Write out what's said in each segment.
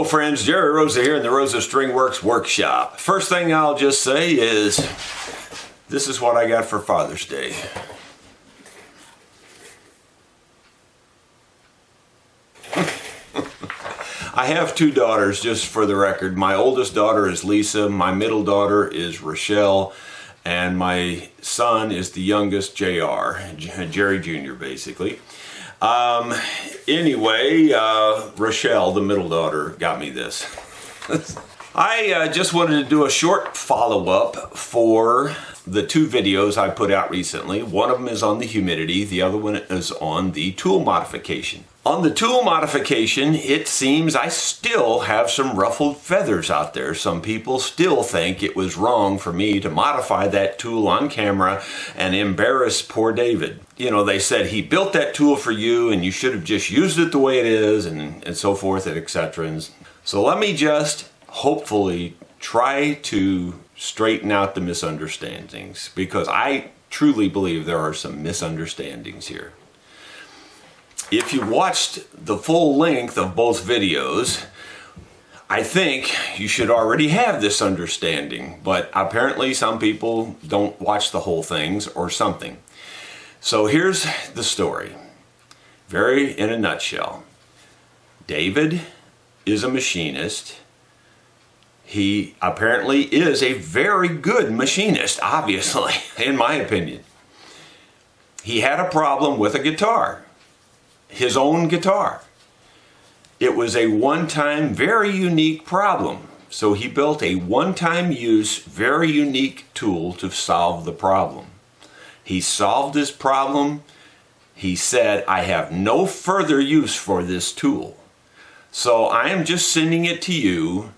friends, Jerry Rosa here in the Rosa String Works workshop. First thing I'll just say is, this is what I got for Father's Day. I have two daughters, just for the record. My oldest daughter is Lisa, my middle daughter is Rochelle, and my son is the youngest, JR, Jerry Jr. basically. Anyway, Rochelle, the middle daughter, got me this. I just wanted to do a short follow-up for the two videos I put out recently. One of them is on the humidity, the other one is on the tool modification. On the tool modification, it seems I still have some ruffled feathers out there. Some people still think it was wrong for me to modify that tool on camera and embarrass poor David. You know, they said he built that tool for you and you should have just used it the way it is and so forth and etc. So let me just hopefully try to straighten out the misunderstandings, because I truly believe there are some misunderstandings here. If you watched the full length of both videos, I think you should already have this understanding, but apparently some people don't watch the whole things or something. So here's the story, very in a nutshell. David is a machinist. He apparently is a very good machinist, obviously, in my opinion. He had a problem with a guitar, his own guitar. It was a one-time, very unique problem. So he built a one-time use, very unique tool to solve the problem. He solved this problem. He said, I have no further use for this tool. So I am just sending it to you.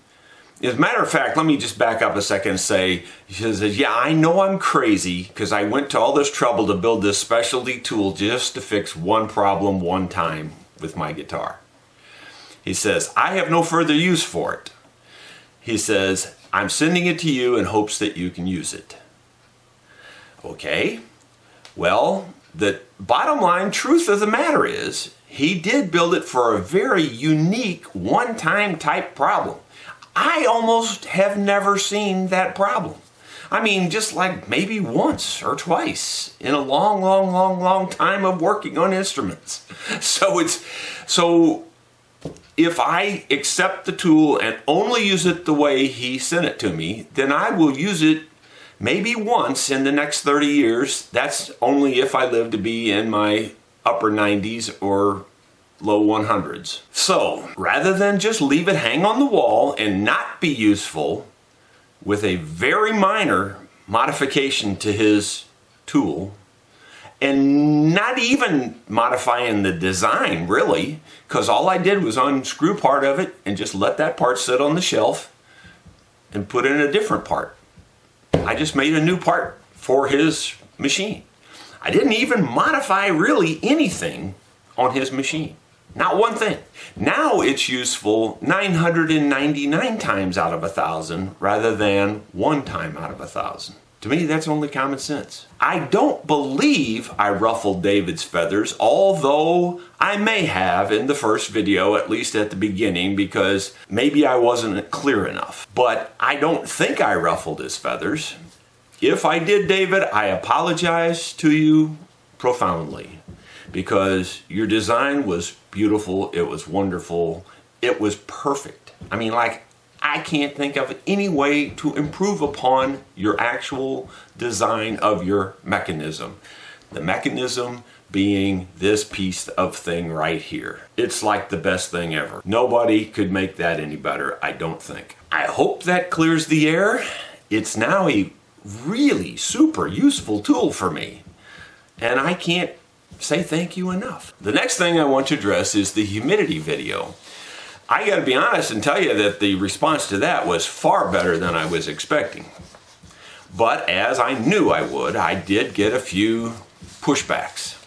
As a matter of fact, let me just back up a second and say, he says, yeah, I know I'm crazy because I went to all this trouble to build this specialty tool just to fix one problem one time with my guitar. He says, I have no further use for it. He says, I'm sending it to you in hopes that you can use it. Okay, well, the bottom line truth of the matter is, he did build it for a very unique one-time type problem. I almost have never seen that problem. I mean, just like maybe once or twice in a long time of working on instruments. So if I accept the tool and only use it the way he sent it to me, then I will use it maybe once in the next 30 years. That's only if I live to be in my upper 90s or low 100s. So rather than just leave it hang on the wall and not be useful with a very minor modification to his tool, and not even modifying the design really, because all I did was unscrew part of it and just let that part sit on the shelf and put in a different part. I just made a new part for his machine. I didn't even modify really anything on his machine. Not one thing. Now it's useful 999 times out of 1,000 rather than one time out of 1,000. To me, that's only common sense. I don't believe I ruffled David's feathers, although I may have in the first video, at least at the beginning, because maybe I wasn't clear enough. But I don't think I ruffled his feathers. If I did, David, I apologize to you profoundly, because your design was beautiful, it was wonderful, it was perfect. I mean, like, I can't think of any way to improve upon your actual design of your mechanism. The mechanism being this piece of thing right here. It's like the best thing ever. Nobody could make that any better, I don't think. I hope that clears the air. It's now a really super useful tool for me, and I can't say thank you enough. The next thing I want to address is the humidity video. I gotta be honest and tell you that the response to that was far better than I was expecting. But as I knew I would, I did get a few pushbacks.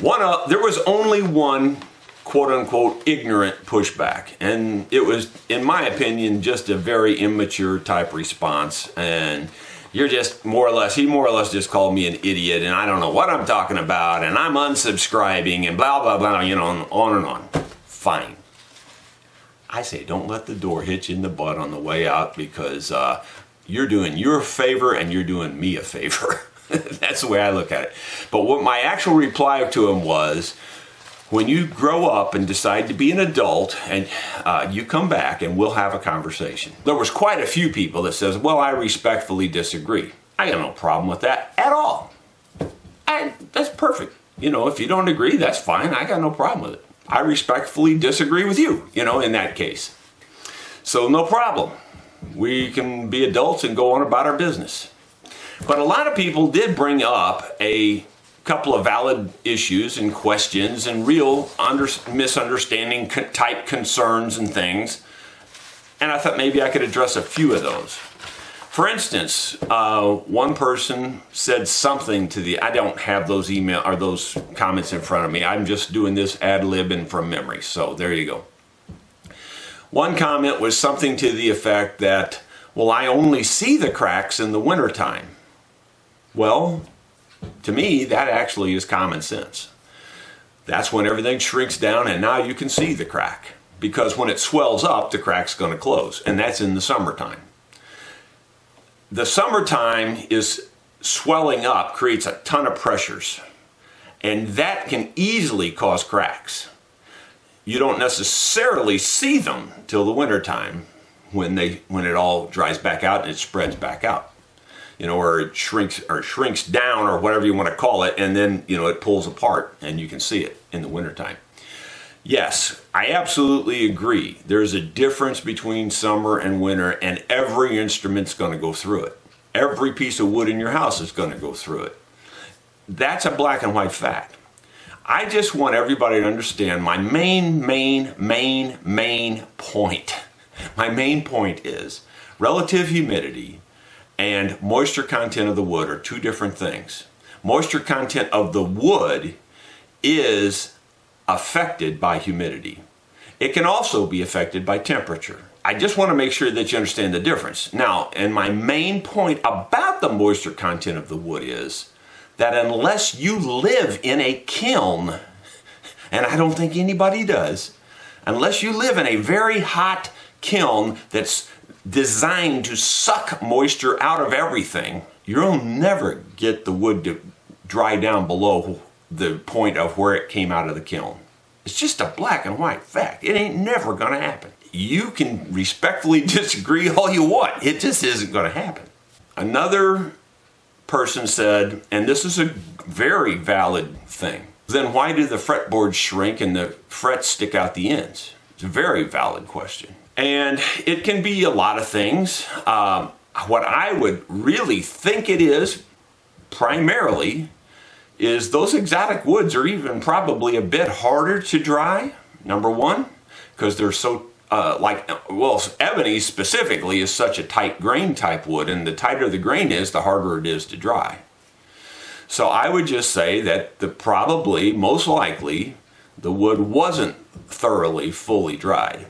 There was only one quote-unquote ignorant pushback, and it was, in my opinion, just a very immature type response, and you're just he more or less just called me an idiot, and I don't know what I'm talking about, and I'm unsubscribing, and blah, blah, blah, you know, on and on. Fine. I say don't let the door hit you in the butt on the way out, because you're doing your a favor and you're doing me a favor. That's the way I look at it. But what my actual reply to him was, when you grow up and decide to be an adult, and you come back and we'll have a conversation. There was quite a few people that says, well, I respectfully disagree. I got no problem with that at all. That's perfect. You know, if you don't agree, that's fine. I got no problem with it. I respectfully disagree with you, you know, in that case. So no problem. We can be adults and go on about our business. But a lot of people did bring up a couple of valid issues and questions and real misunderstanding type concerns and things. And I thought maybe I could address a few of those. For instance, one person said something to the, I don't have those email or those comments in front of me. I'm just doing this ad-libbing from memory. So there you go. One comment was something to the effect that, well, I only see the cracks in the wintertime. Well, to me, that actually is common sense. That's when everything shrinks down and now you can see the crack. Because when it swells up, the crack's going to close. And that's in the summertime. The summertime is swelling up, creates a ton of pressures. And that can easily cause cracks. You don't necessarily see them till the wintertime when it all dries back out and it spreads back out. You know, or it shrinks down or whatever you want to call it, and then, you know, it pulls apart and you can see it in the wintertime. Yes, I absolutely agree. There's a difference between summer and winter, and every instrument's going to go through it. Every piece of wood in your house is going to go through it. That's a black and white fact. I just want everybody to understand my main point. My main point is relative humidity and moisture content of the wood are two different things. Moisture content of the wood is affected by humidity. It can also be affected by temperature. I just want to make sure that you understand the difference. Now, and my main point about the moisture content of the wood is that unless you live in a kiln, and I don't think anybody does, unless you live in a very hot kiln that's designed to suck moisture out of everything, you'll never get the wood to dry down below the point of where it came out of the kiln. It's just a black and white fact. It ain't never gonna happen. You can respectfully disagree all you want. It just isn't gonna happen. Another person said, and this is a very valid thing, then why do the fretboards shrink and the frets stick out the ends? It's a very valid question. And it can be a lot of things. What I would really think it is, primarily, is those exotic woods are even probably a bit harder to dry, number one, because they're so, ebony specifically is such a tight grain type wood, and the tighter the grain is, the harder it is to dry. So I would just say that most likely, the wood wasn't thoroughly, fully dried.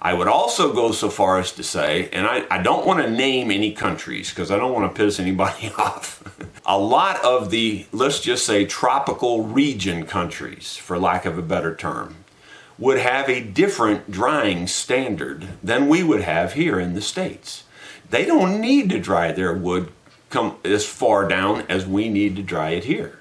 I would also go so far as to say, and I don't want to name any countries because I don't want to piss anybody off. A lot of the, let's just say, tropical region countries, for lack of a better term, would have a different drying standard than we would have here in the States. They don't need to dry their wood come as far down as we need to dry it here.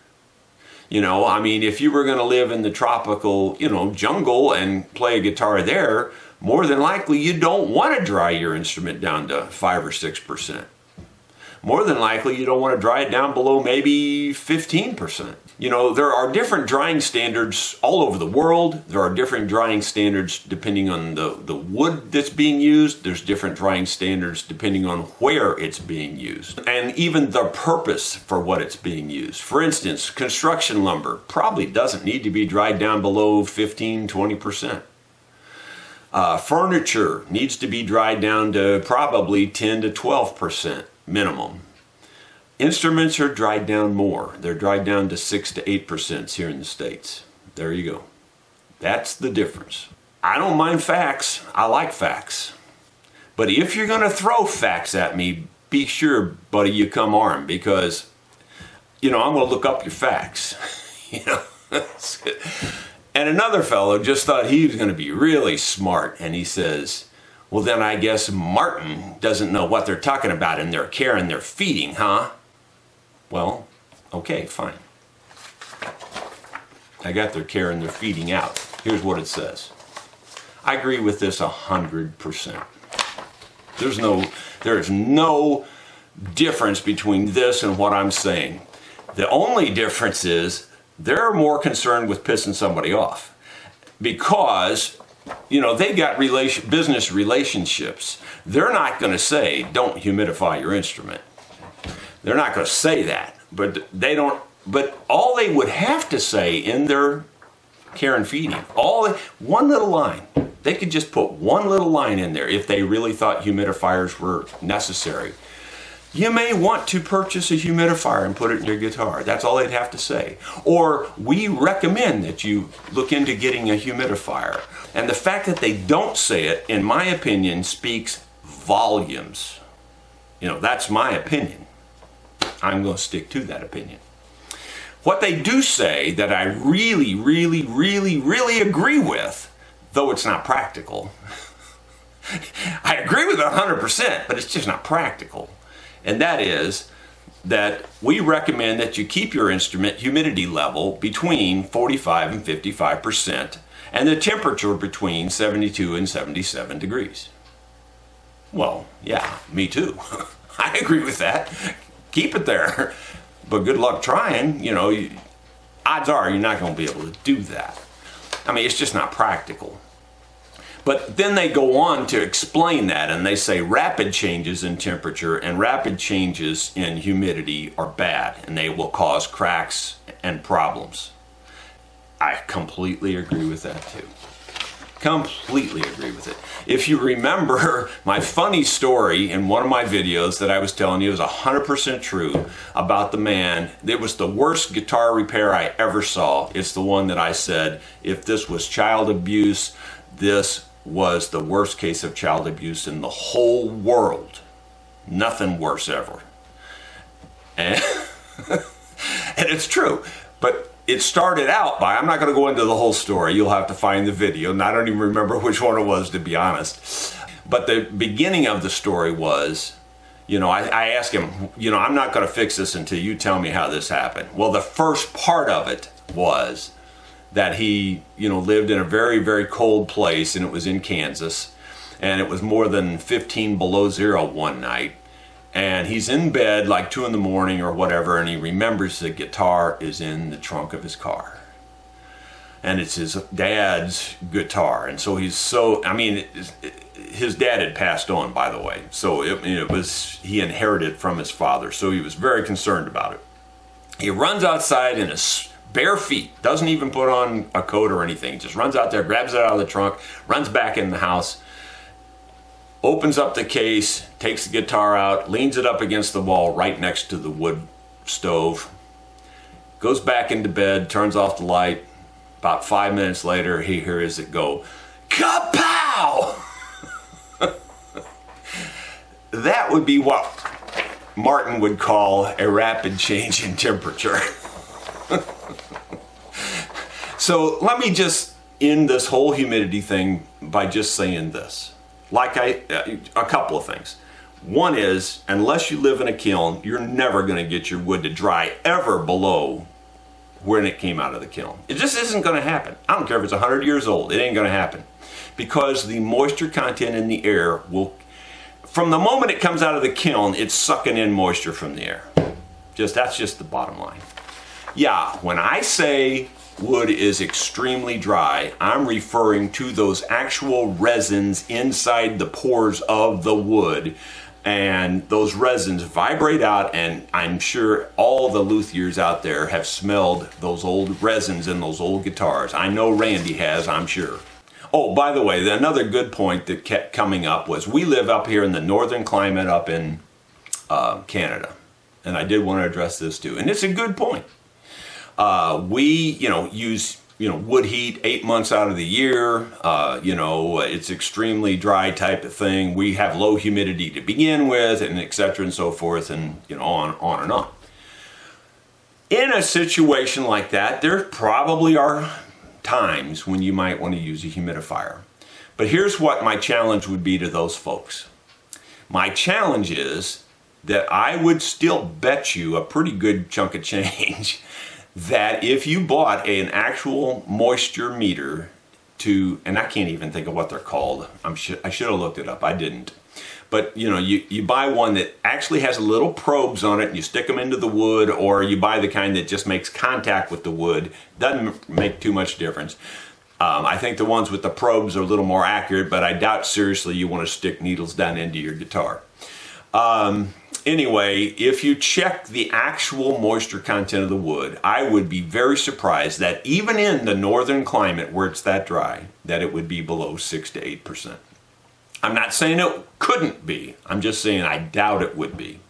You know, I mean, if you were going to live in the tropical, jungle and play a guitar there, more than likely you don't want to dry your instrument down to 5 or 6%. More than likely you don't want to dry it down below maybe 15%. There are different drying standards all over the world. There are different drying standards depending on the wood that's being used. There's different drying standards depending on where it's being used. And even the purpose for what it's being used. For instance, construction lumber probably doesn't need to be dried down below 15-20%. Furniture needs to be dried down to probably 10 to 12% minimum. Instruments are dried down more. They're dried down to 6 to 8% here in the States. There you go. That's the difference. I don't mind facts. I like facts. But if you're going to throw facts at me, be sure, buddy, you come armed, because, I'm going to look up your facts. And another fellow just thought he was going to be really smart, and he says, well, then I guess Martin doesn't know what they're talking about in their care and their feeding, huh? Well, okay, fine. I got their care and their feeding out. Here's what it says. I agree with this 100%. There is no difference between this and what I'm saying. The only difference is they're more concerned with pissing somebody off because, they got business relationships. They're not going to say, don't humidify your instrument. They're not going to say that, but all they would have to say in their care and feeding, one little line, they could just put one little line in there if they really thought humidifiers were necessary. You may want to purchase a humidifier and put it in your guitar. That's all they'd have to say. Or we recommend that you look into getting a humidifier. And the fact that they don't say it, in my opinion, speaks volumes. That's my opinion. I'm going to stick to that opinion. What they do say that I really, really, really, really agree with, though it's not practical. I agree with it 100%, but it's just not practical. And that is that we recommend that you keep your instrument humidity level between 45 and 55% and the temperature between 72 and 77 degrees. Well, yeah, me too. I agree with that. Keep it there. But good luck trying. Odds are you're not going to be able to do that. I mean, it's just not practical. But then they go on to explain that, and they say rapid changes in temperature and rapid changes in humidity are bad, and they will cause cracks and problems. I completely agree with that too. Completely agree with it. If you remember my funny story in one of my videos that I was telling you was 100% true about the man, it was the worst guitar repair I ever saw. It's the one that I said, if this was child abuse, this was the worst case of child abuse in the whole world. Nothing worse ever. And, and it's true. But it started out by, I'm not going to go into the whole story. You'll have to find the video. And I don't even remember which one it was, to be honest. But the beginning of the story was, I asked him, I'm not going to fix this until you tell me how this happened. Well, the first part of it was that he, lived in a very, very cold place, and it was in Kansas, and it was more than 15 below zero one night, and he's in bed like 2 a.m. or whatever, and he remembers the guitar is in the trunk of his car, and it's his dad's guitar, and so his dad had passed on, by the way, so he inherited from his father, so he was very concerned about it. He runs outside in his bare feet, doesn't even put on a coat or anything, just runs out there, grabs it out of the trunk, runs back in the house, opens up the case, takes the guitar out, leans it up against the wall right next to the wood stove, goes back into bed, turns off the light. About 5 minutes later, he hears it go, kapow! That would be what Martin would call a rapid change in temperature. So let me just end this whole humidity thing by just saying this. A couple of things. One is, unless you live in a kiln, you're never going to get your wood to dry ever below when it came out of the kiln. It just isn't going to happen. I don't care if it's 100 years old, it ain't going to happen. Because the moisture content in the air will, from the moment it comes out of the kiln, it's sucking in moisture from the air. That's just the bottom line. Yeah, when I say wood is extremely dry, I'm referring to those actual resins inside the pores of the wood, and those resins vibrate out, and I'm sure all the luthiers out there have smelled those old resins in those old guitars. I know Randy has, I'm sure. Oh, by the way, another good point that kept coming up was we live up here in the northern climate up in Canada, and I did want to address this too, and it's a good point. We, use, wood heat 8 months out of the year. It's extremely dry type of thing. We have low humidity to begin with, and et cetera and so forth, and, on and on. In a situation like that, there probably are times when you might want to use a humidifier. But here's what my challenge would be to those folks. My challenge is that I would still bet you a pretty good chunk of change that if you bought an actual moisture meter and I can't even think of what they're called. I should have looked it up. I didn't. But you buy one that actually has little probes on it and you stick them into the wood, or you buy the kind that just makes contact with the wood. Doesn't make too much difference. I think the ones with the probes are a little more accurate, but I doubt seriously you want to stick needles down into your guitar. Anyway, if you check the actual moisture content of the wood, I would be very surprised that even in the northern climate where it's that dry, that it would be below 6 to 8%. I'm not saying it couldn't be. I'm just saying I doubt it would be.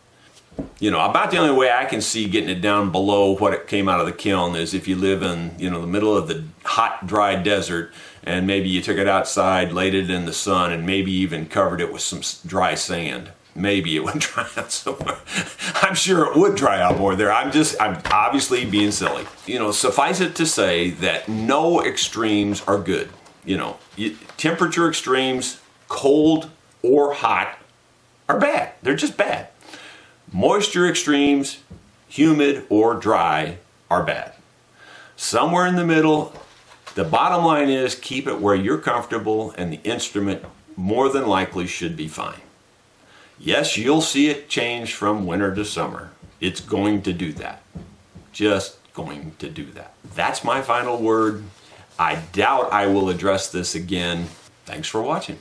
About the only way I can see getting it down below what it came out of the kiln is if you live in, the middle of the hot, dry desert, and maybe you took it outside, laid it in the sun, and maybe even covered it with some dry sand. Maybe it would dry out somewhere. I'm sure it would dry out more there. I'm obviously being silly. Suffice it to say that no extremes are good. Temperature extremes, cold or hot, are bad. They're just bad. Moisture extremes, humid or dry, are bad. Somewhere in the middle, the bottom line is keep it where you're comfortable and the instrument more than likely should be fine. Yes, you'll see it change from winter to summer. It's going to do that. Just going to do that. That's my final word. I doubt I will address this again. Thanks for watching.